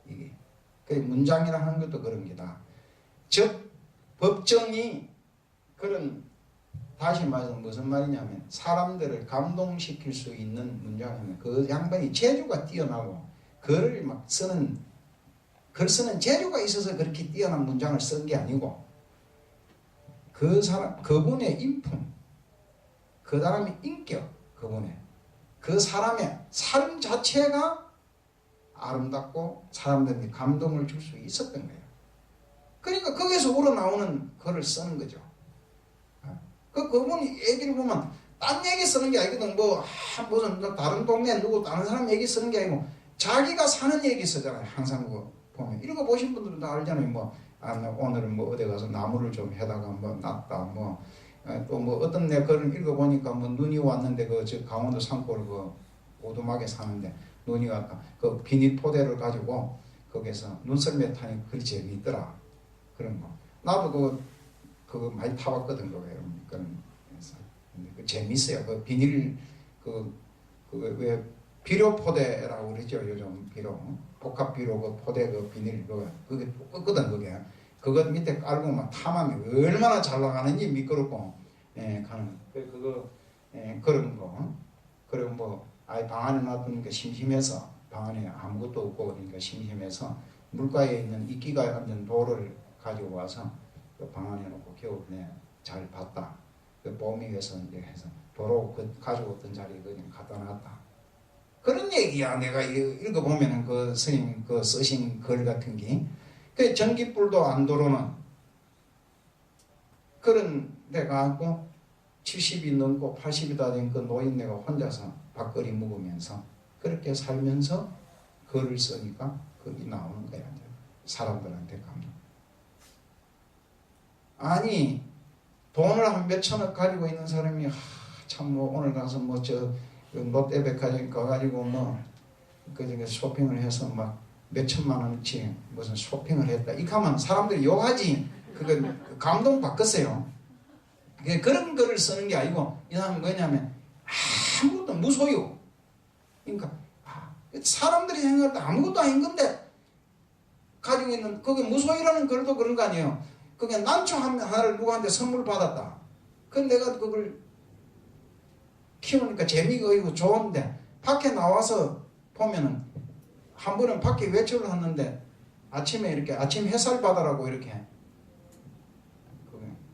이게 그 문장이라 하는 것도 그런 게다. 즉 법정이 그런 다시 말해서 무슨 말이냐면 사람들을 감동시킬 수 있는 문장이면 그 양반이 재주가 뛰어나고 글을 막 쓰는 글 쓰는 재주가 있어서 그렇게 뛰어난 문장을 쓴 게 아니고 그 사람 그분의 인품 그 사람의 인격 그분의 그 사람의 삶 자체가 아름답고 사람들에게 감동을 줄 수 있었던 거예요. 그러니까 거기서 우러나오는 글을 쓰는 거죠. 그분이 얘기를 보면 딴 얘기 쓰는 게 아니거든. 무슨 다른 동네 누구 다른 사람 얘기 쓰는 게 아니고 자기가 사는 얘기 쓰잖아요. 항상 보면 읽어보신 분들은 다 알잖아요. 오늘은 어디 가서 나무를 좀 해다가 놨다. 또 어떤 내 글을 읽어보니까 눈이 왔는데 저 강원도 산골 오두막에 사는데 눈이 왔다. 그 비닐 포대를 가지고 거기서 눈썰매 타니 글이 재미있더라. 그런 거. 나도 그거 많이 타봤거든, 그거예요. 그래서 재밌어요. 그 비닐 왜 비료 포대라고 그러죠, 요즘 비료 복합 비료 그 포대 그 비닐 그게 꺾거든 그게. 그거 밑에 깔고 막 타면 얼마나 잘 나가는지 미끄럽고 가는 그런 거. 그리고 아예 방 안에 놔두니까 심심해서 방 안에 아무것도 없고 그러니까 심심해서 물가에 있는 이끼가 앉은 돌을 가지고 와서 방 안에 놓고 겨울에 잘 봤다. 봄이 위해서 이제 해서 도로 가지고 있던 자리에 그냥 갖다 놨다. 그런 얘기야. 내가 읽어보면은 그 스님 쓰신 글 같은 게. 그 전기불도 안 들어오는 그런 데가 갖고 70이 넘고 80이 다 된 그 노인네가 혼자서 밥거리 먹으면서 그렇게 살면서 글을 쓰니까 거기 나오는 거야. 사람들한테 감동. 아니 돈을 한 몇천억 가지고 있는 사람이 참 오늘 가서 롯데백화점 가가지고 그중에 쇼핑을 해서 막 몇천만 원치 무슨 쇼핑을 했다. 이렇게 하면 사람들이 욕하지. 그거 감동 받겠어요. 그런 거를 쓰는 게 아니고 이 사람은 뭐냐면 아무것도 무소유. 그러니까 사람들이 생각할 때 아무것도 아닌 건데 가지고 있는 그게 무소유라는 글도 그런 거 아니에요. 그게 난초 하나를 누구한테 선물 받았다. 근데 내가 그걸 키우니까 재미가 있고 좋은데 밖에 나와서 보면은 한 번은 밖에 외출을 하는데 아침에 이렇게 아침 햇살 받아라고 이렇게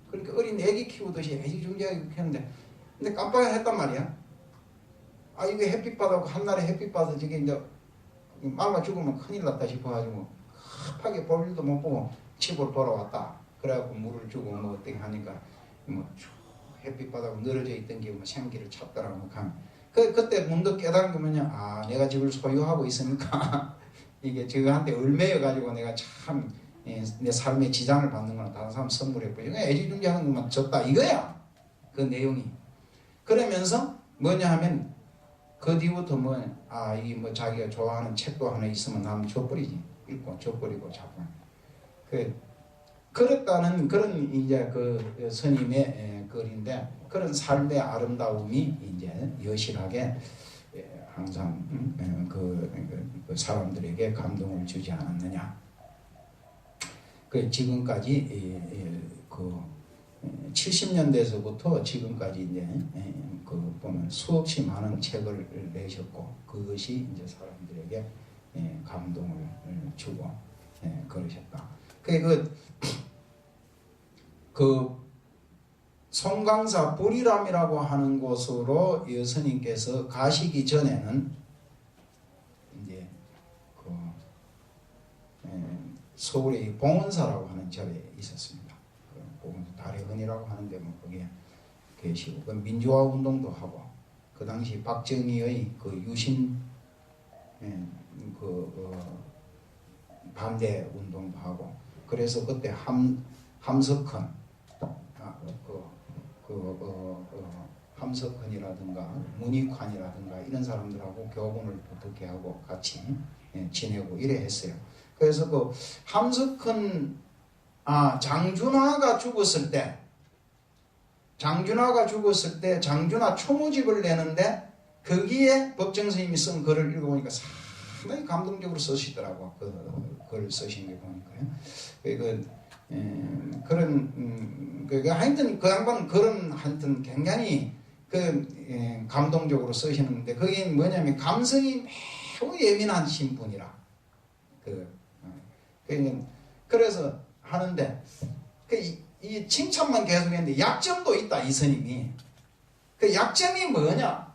그러니까 어린 애기 키우듯이 애지중지하게 키우는데 근데 깜빡했단 말이야. 이게 햇빛 받아고 한날에 햇빛 받아서 저게 이제 말라 죽으면 큰일 났다 싶어가지고 급하게 볼 일도 못 보고 집으로 돌아왔다. 그래갖고 물을 주고 어떻게 하니까 햇빛 받아고 늘어져 있던 게 생기를 찾더라고. 그때 문득 깨달은 게 뭐냐. 내가 집을 소유하고 있으니까 이게 저한테 얼매여가지고 내가 참 내 삶에 지장을 받는구나. 다른 사람 선물했고 이거 애지중지하는 것만 졌다 이거야. 그 내용이. 그러면서 뭐냐 하면 그 뒤부터 뭐, 이 뭐 자기가 좋아하는 책도 하나 있으면 남을 줘버리지. 읽고 줘버리고 자꾸. 그랬다는 그런 이제 그 스님의 글인데, 그런 삶의 아름다움이 이제 여실하게 항상 그 사람들에게 감동을 주지 않았느냐. 지금까지 그 70년대에서부터 지금까지 이제 그 보면 수없이 많은 책을 내셨고, 그것이 이제 사람들에게 감동을 주고 그러셨다. 그 송강사 불이람이라고 하는 곳으로 여스님께서 가시기 전에는 이제 그 서울의 봉은사라고 하는 절에 있었습니다. 다래헌이라고 하는데 뭐 거기에 계시고, 그 민주화 운동도 하고, 그 당시 박정희의 그 유신 반대 운동도 하고, 그래서 그때 함석헌 함석헌이라든가 문익환이라든가 이런 사람들하고 교군을 어떻게 하고 같이 지내고 이래 했어요. 그래서 그 함석헌 장준하가 죽었을 때 장준하 추모집을 내는데 거기에 법정 스님이 쓴 글을 읽어보니까 상당히 감동적으로 쓰시더라고. 그 글을 쓰신 게 보니까요. 하여튼 그 양반 글은 하여튼 굉장히 감동적으로 쓰시는데, 그게 뭐냐면 감성이 매우 예민하신 분이라. 그래서 하는데 이 칭찬만 계속했는데 약점도 있다, 이 스님이. 그 약점이 뭐냐?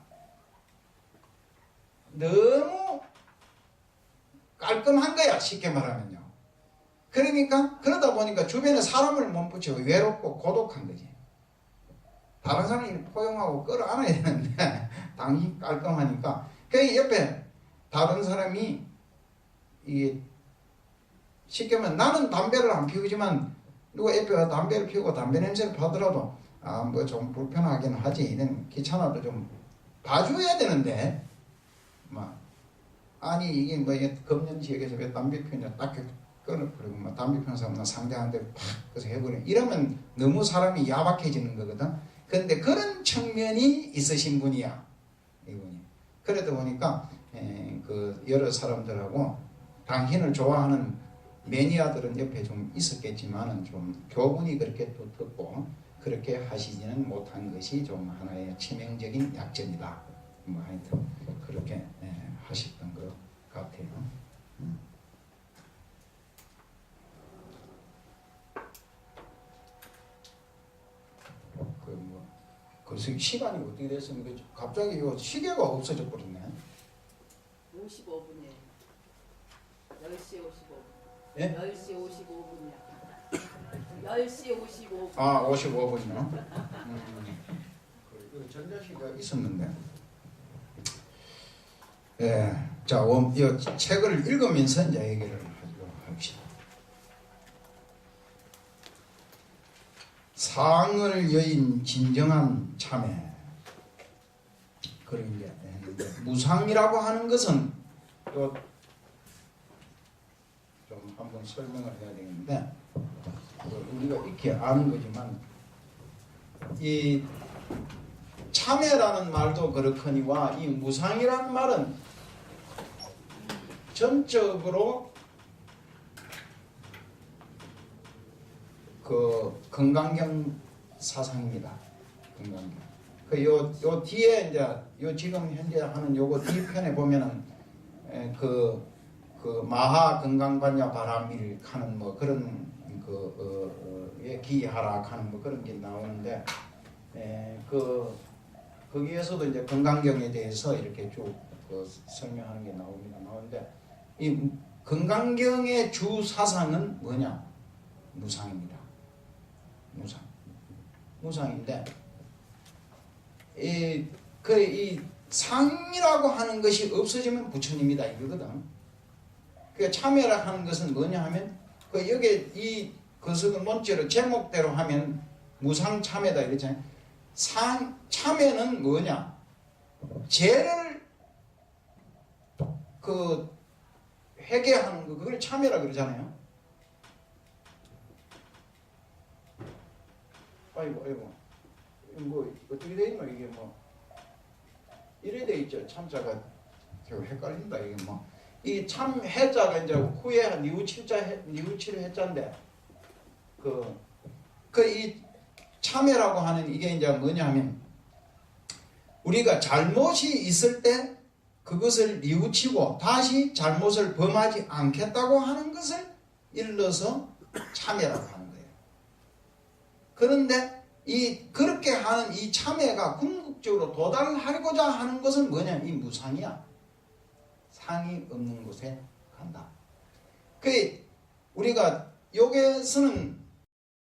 너무 깔끔한 거야, 쉽게 말하면요. 그러니까 그러다 보니까 주변에 사람을 못 붙이고 외롭고 고독한 거지. 다른 사람이 포용하고 끌어안아야 되는데 당신 깔끔하니까 그 옆에 다른 사람이 쉽게 말하면 나는 담배를 안 피우지만 누가 옆에 담배를 피우고 담배 냄새를 맡더라도 뭐 좀 불편하긴 하지, 이런 귀찮아도 좀 봐줘야 되는데, 아니 이게 뭐 금년지역에서 왜 담배 피우냐 딱 끊어버리고 막 담배 피우는 사람 상대하는데 팍 그래서 해버려. 이러면 너무 사람이 야박해지는 거거든. 그런데 그런 측면이 있으신 분이야, 이분이. 그러다 보니까 그 여러 사람들하고 당신을 좋아하는 매니아들은 옆에 좀 있었겠지만은 좀 교분이 그렇게 두텁고 그렇게 하시지는 못한 것이 좀 하나의 치명적인 약점이다. 뭐 하여튼 그렇게 하셨던 것 같아요. 그래서 시간이 어떻게 됐습니까? 갑자기 요 시계가 없어져 버렸네. 55분이에요. 10시 55분. 예? 10시 55분이야. 10시 55분. 55분이요? 그 전자시가 있었는데. 예. 자, 이 책을 읽으면서 이제 얘기를 하도록 합시다. 상을 여인 진정한 참회. 그리고 이제 무상이라고 하는 것은 좀 한번 설명을 해야 되겠는데, 우리가 이렇게 아는 거지만 이 참회라는 말도 그렇거니와 이 무상이라는 말은 전적으로 그 건강경 사상입니다. 건강경. 요 뒤에 이제 요 지금 현재 하는 요거 뒤편에 보면은 그 마하 건강관야 바람일 하는 뭐 그런 기하라 하는 뭐 그런 게 나오는데, 거기에서도 이제 건강경에 대해서 이렇게 쭉 설명하는 게 나오는데, 이 건강경의 주 사상은 뭐냐? 무상입니다. 무상인데, 이 상이라고 하는 것이 없어지면 부처님이다 이거거든. 그 참회라 하는 것은 뭐냐 하면, 여기 이 것을 문자로 제목대로 하면 무상 참회다 이랬잖아요. 참회는 뭐냐? 죄를 그 회개하는 거 그걸 참회라 그러잖아요. 아이고 뭐 어떻게 돼 있노 이게 뭐 이래 돼 있죠. 참자가 제가 헷갈린다 이게 뭐 이 참 해자가 이제 후에 니우칠 해자인데 그 이 참회라고 하는 이게 이제 뭐냐면 우리가 잘못이 있을 때 그것을 뉘우치고 다시 잘못을 범하지 않겠다고 하는 것을 일러서 참회라고 하는 거예요. 그런데 그렇게 하는 이 참회가 궁극적으로 도달하고자 하는 것은 뭐냐? 이 무상이야. 상이 없는 곳에 간다. 우리가 여기서는